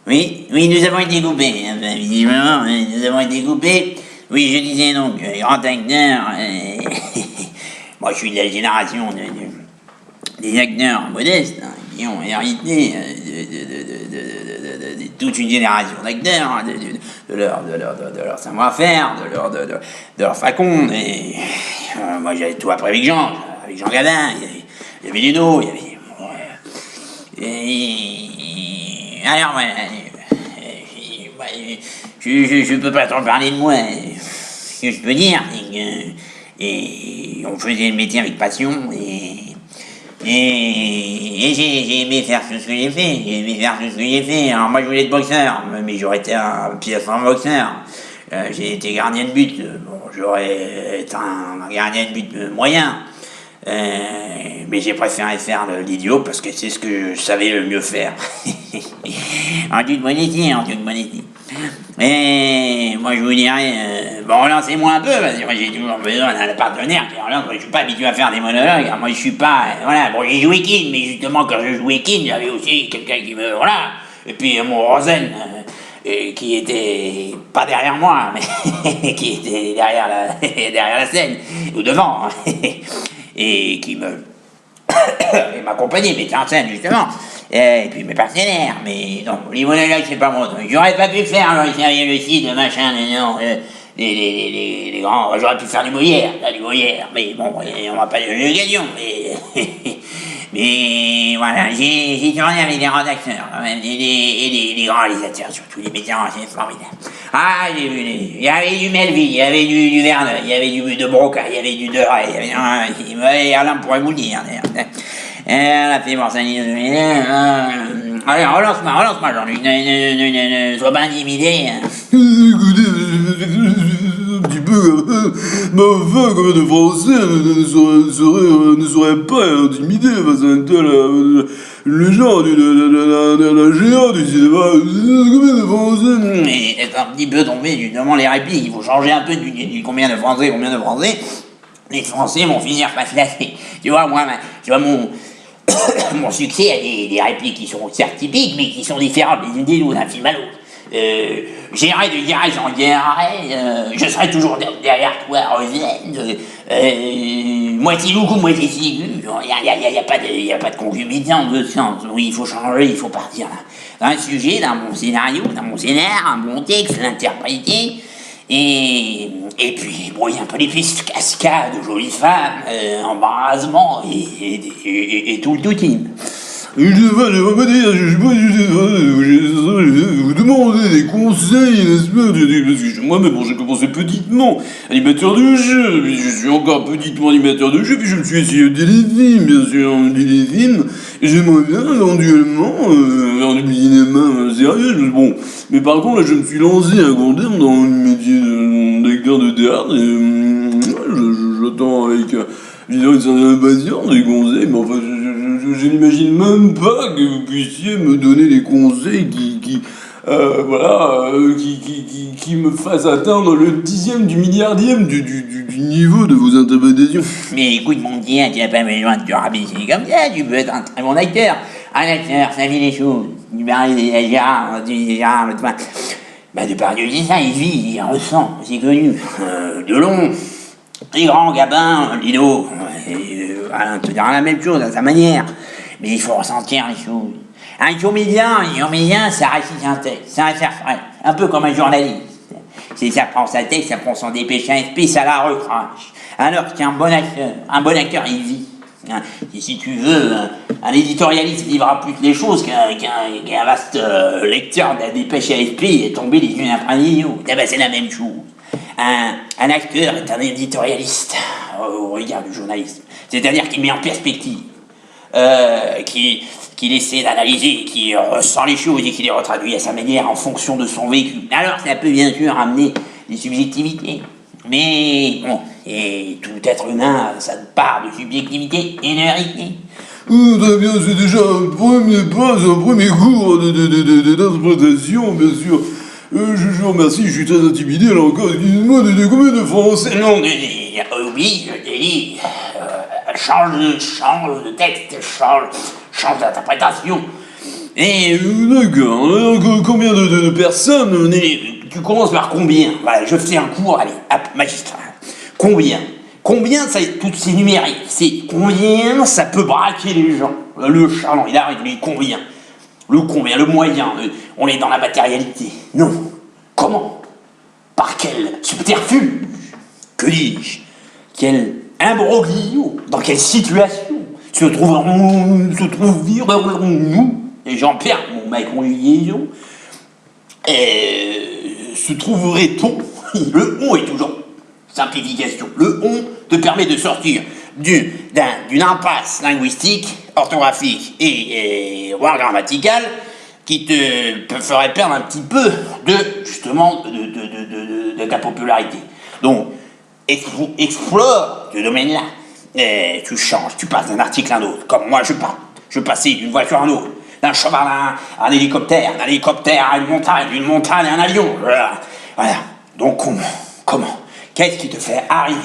Oui, oui, nous avons été coupés, enfin, visiblement, nous avons été coupés. Oui, je disais donc, grand acteur, moi je suis de la génération des acteurs modestes, hein, qui ont hérité de toute une génération d'acteurs, hein, de leur savoir-faire, de leur faconde. Et moi j'avais tout appris avec Jean Gabin, il y avait Luno, il y avait. Bon, alors voilà, je peux pas trop parler de moi. Ce que je peux dire, c'est que on faisait le métier avec passion et j'ai aimé faire tout ce que j'ai fait. J'ai aimé faire tout ce que j'ai fait. Alors moi je voulais être boxeur, mais j'aurais été un pied-à-fond boxeur. J'ai été gardien de but. Bon, j'aurais été un gardien de but moyen. Mais j'ai préféré faire l'idiot parce que c'est ce que je savais le mieux faire. En toute modestie, en toute modestie. Et moi je vous dirais, bon relancez-moi un peu, parce que moi j'ai toujours besoin d'un partenaire qui relance. Moi je suis pas habitué à faire des monologues, moi je suis pas, voilà, bon j'ai joué Kin, mais justement quand je jouais Kin, j'avais aussi quelqu'un qui me, voilà, et puis mon Rosen, qui était pas derrière moi, mais qui était derrière la scène, ou devant, et qui m'accompagnait, mettait en scène justement. Et puis mes partenaires, mais non, les monologues c'est pas mon truc. J'aurais pas pu faire le site, le machin, non, les grands, j'aurais pu faire du Molière, mais bon, on m'a pas donné l'occasion, mais voilà, j'ai tourné avec des grands acteurs, et des grands réalisateurs, surtout les médecins, c'est formidable. Ah, j'ai vu, il y avait du Melville, il y avait du Verneuil, il y avait du de Broca, il y avait du Deray, il y avait, Alain pourrait vous le dire, d'ailleurs. La fait voir ça. Allez, relance-moi, Jean-Luc. Ne sois pas intimidé. Écoutez, un petit peu, mais enfin, comme de français ne serait pas intimidé face à un tel légende de la géant du cinéma. Combien de français? Mais être un petit peu tombé justement les répliques, il faut changer un peu du combien de français. Les Français vont finir par se lasser. Tu vois, mon succès a des répliques qui sont certes typiques, mais qui sont différentes les unes des autres, d'un film à l'autre. J'irai de Garage en Garage, je serai toujours derrière toi, Rosine. Moitié loucou, moitié cigu. Il n'y a pas de concomitant de sens. Oui, il faut changer, il faut partir d'un sujet, d'un bon scénario, d'un bon scénar, un bon texte, l'interpréter. Et puis, bon, il y a un peu les pistes cascades, jolies femmes, embarrassement et tout le tout-team. Je vais pas dire, je vous demander des conseils, n'est-ce pas? Parce que moi-même, bon, j'ai commencé petitement animateur de jeu, puis je suis encore petitement animateur de jeu, puis je me suis essayé au téléfilm, bien sûr, en téléfilm, et j'aimerais bien, éventuellement, faire du cinéma sérieux, bon. Mais par contre, là, je me suis lancé à grand terme dans le métier d'acteur de théâtre, et j'attends avec une certaine impatience des conseils, mais enfin, je n'imagine même pas que vous puissiez me donner des conseils qui me fassent atteindre le 10e du milliardième du niveau de vos interprétations. Mais écoute, mon petit, tu n'as pas besoin de te rabaisser comme ça, tu peux être un très bon acteur. Un acteur, ça vit les choses. Tu parles des Gérard, bah, Depardieu dit ça, il vit, il ressent, c'est connu. Delon, les grands Gabin, Lino, Alain te dira la même chose à sa manière, mais il faut ressentir les choses. Un comédien, ça récite un texte, ça interprète, un peu comme un journaliste. Si ça prend sa texte, ça prend son dépêche AFP, ça la recrache. Alors qu'un bon acteur, il vit. Et si tu veux, un éditorialiste vivra plus les choses qu'un vaste lecteur de la dépêche AFP est tombé les unes après les autres. Eh ben, c'est la même chose. Un acteur est un éditorialiste au regard du journalisme. C'est-à-dire qu'il met en perspective, qu'il essaie d'analyser, qui ressent les choses et qui les retraduit à sa manière en fonction de son vécu. Alors ça peut bien sûr amener des subjectivités. Mais bon, et tout être humain, ça part de subjectivité et de vérité. Très bien, c'est déjà un premier pas, un premier cours d'interprétation, bien sûr. Je vous remercie, je suis très intimidé, là encore, excusez-moi, de combien de français? Non, oublie, je t'ai dit, change de texte, change d'interprétation. Et D'accord, alors, combien de personnes tu commences par combien? Voilà, je fais un cours, allez, hop, magistral. Combien? Combien, ça, tout c'est numérique. C'est combien ça peut braquer les gens. Le charlant, il arrive, lui, combien? Le combien, le moyen, on est dans la matérialité. Non. Comment? Par quel subterfuge? Que dis-je? Quel imbroglio? Dans quelle situation se trouverons-nous? Et j'en perds ma conjugaison. Se trouverait-on? Le on est toujours simplification. Le on te permet de sortir d'une impasse linguistique, orthographique et voire grammaticale qui te ferait perdre un petit peu justement de ta popularité. Donc, explore ce domaine-là. Tu changes, tu passes d'un article à un autre. Comme moi, je passais d'une voiture à une autre, d'un cheval à un hélicoptère, d'un hélicoptère à d'une montagne à un avion. Voilà. Donc, comment? Qu'est-ce qui te fait arriver?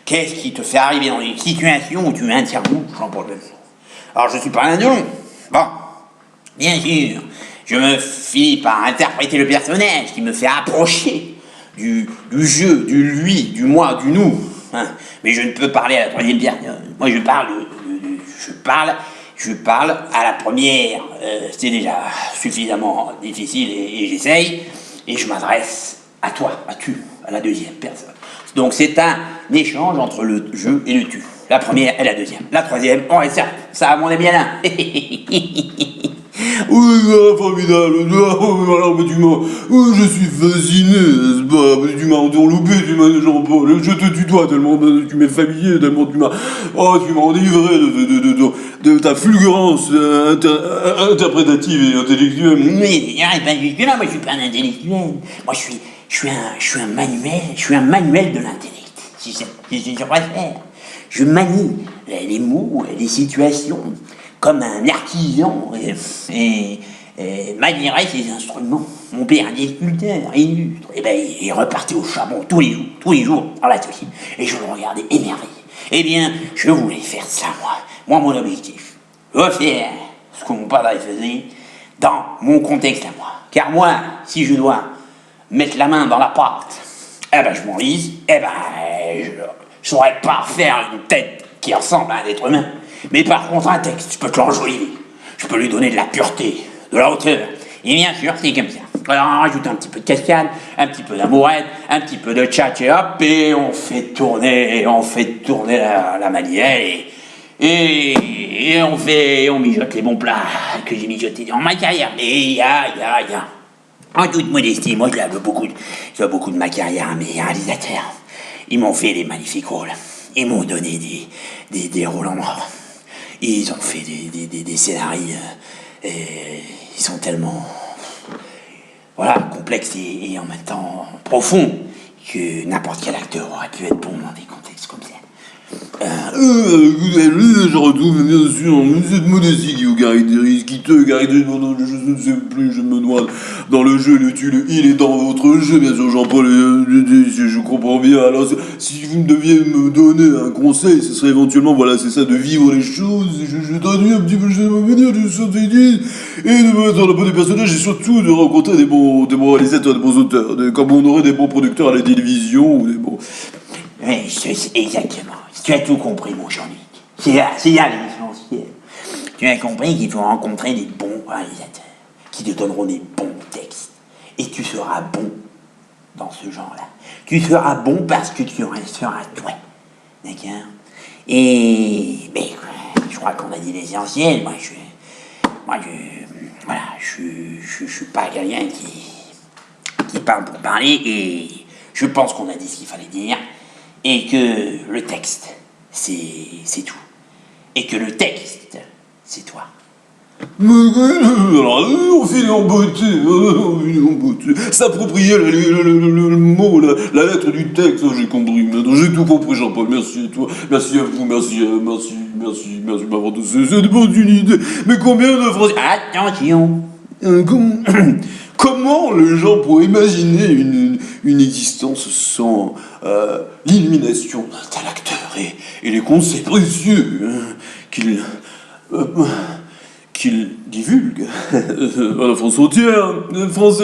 Qu'est-ce qui te fait arriver dans une situation où tu interviews Jean-Paul Belmondo? Alors, je suis pas un indolent. Bon, bien sûr, je me finis par interpréter le personnage qui me fait approcher du jeu, du lui, du moi, du nous. Hein. Mais je ne peux parler à la troisième personne. Moi, je parle à la première. C'est déjà suffisamment difficile et j'essaye. Et je m'adresse à toi, à la deuxième personne. Donc c'est un échange entre le je et le tu. La première et la deuxième. La troisième, on réserve. Ça, mon ami Alain. Oui, formidable. Alors, mais je suis fasciné, n'est-ce pas? Mais tu m'as entourloupé, tu m'as Jean-Paul. Je te tutoie tellement tu m'es familier, tellement tu m'as enivré de ta fulgurance interprétative et intellectuelle. Mais pas jusque-là, moi je suis pas un intellectuel. Moi je suis un manuel de l'intellect. Si je préfère. Je manie les mots, les situations, comme un artisan et manierait ses instruments. Mon père, un sculpteur illustre, et ben, il repartait au charbon tous les jours, dans l'atelier, et je le regardais émerveillé. Eh bien, je voulais faire ça, moi mon objectif, refaire ce que mon padre faisait dans mon contexte à moi. Car moi, si je dois mettre la main dans la pâte, eh ben, je m'enlise, eh ben, je saurais pas faire une tête qui ressemble à un être humain. Mais par contre, un texte, je peux te l'enjoliver. Je peux lui donner de la pureté, de la hauteur. Et bien sûr, c'est comme ça. Alors, on rajoute un petit peu de cascade, un petit peu d'amourette, un petit peu de tchatch et hop, et on fait tourner la manière et on mijote les bons plats que j'ai mijotés dans ma carrière. Mais il y a. En toute modestie, moi, je dois beaucoup de ma carrière à mes réalisateurs. Ils m'ont fait des magnifiques rôles. Ils m'ont donné des rôles en or. Ils ont fait des scénarios. Ils sont tellement complexes et en même temps profonds que n'importe quel acteur aurait pu être bon dans des contextes comme ça. Je retrouve bien sûr cette modestie qui vous caractérise, qui te caractérise dans le jeu, je ne sais plus, je me noie dans le jeu, le tu, le il est dans votre jeu, bien sûr, Jean-Paul, je comprends bien. Alors, si vous deviez me donner un conseil, ce serait éventuellement, voilà, c'est ça, de vivre les choses, je traduis un petit peu, je vais dire, du synthétisme, et de me mettre dans la peau des personnages, et surtout de rencontrer des bons réalisateurs, des bons auteurs, comme on aurait des bons producteurs à la télévision, ou des bons... Oui, exactement. Tu as tout compris, mon Jean-Luc. C'est là l'essentiel. Tu as compris qu'il faut rencontrer des bons réalisateurs qui te donneront des bons textes. Et tu seras bon dans ce genre-là. Tu seras bon parce que tu resteras toi. D'accord? Et je crois qu'on a dit l'essentiel. Moi, je suis pas quelqu'un qui parle pour parler et je pense qu'on a dit ce qu'il fallait dire. Et que le texte, c'est tout. Et que le texte, c'est toi. Alors, on finit en beauté, s'approprier le mot, la lettre du texte, j'ai compris, maintenant j'ai tout compris, Jean-Paul, merci à toi, merci à vous, merci de m'avoir donné cette opportunité. Mais combien de phrases... Attention. Comment les gens pourraient imaginer une existence sans l'illumination d'un tel acteur et les conseils précieux qu'il divulgue à la France entière, France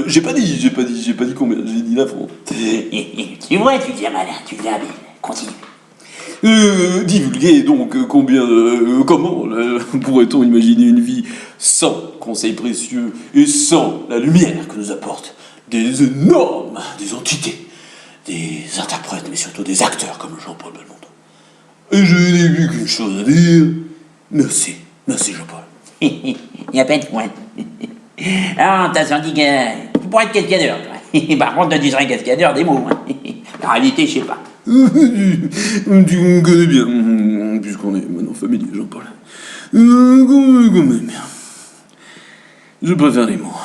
j'ai pas dit combien, j'ai dit la France. Tu vois, tu deviens malin, tu deviens habile. Continue. Divulguer donc comment pourrait-on imaginer une vie sans conseils précieux et sans la lumière que nous apportent des entités, des interprètes, mais surtout des acteurs comme Jean-Paul Belmondo. Et je n'ai plus qu'une chose à dire. Merci Jean-Paul. Il y a peine, ouais. Alors, t'as senti que tu pourrais être cascadeur, toi. Par contre, tu serais cascadeur des mots. La réalité, je sais pas. Tu me connais bien, puisqu'on est maintenant familier, Jean-Paul. Quand même bien. Je préfère les mots.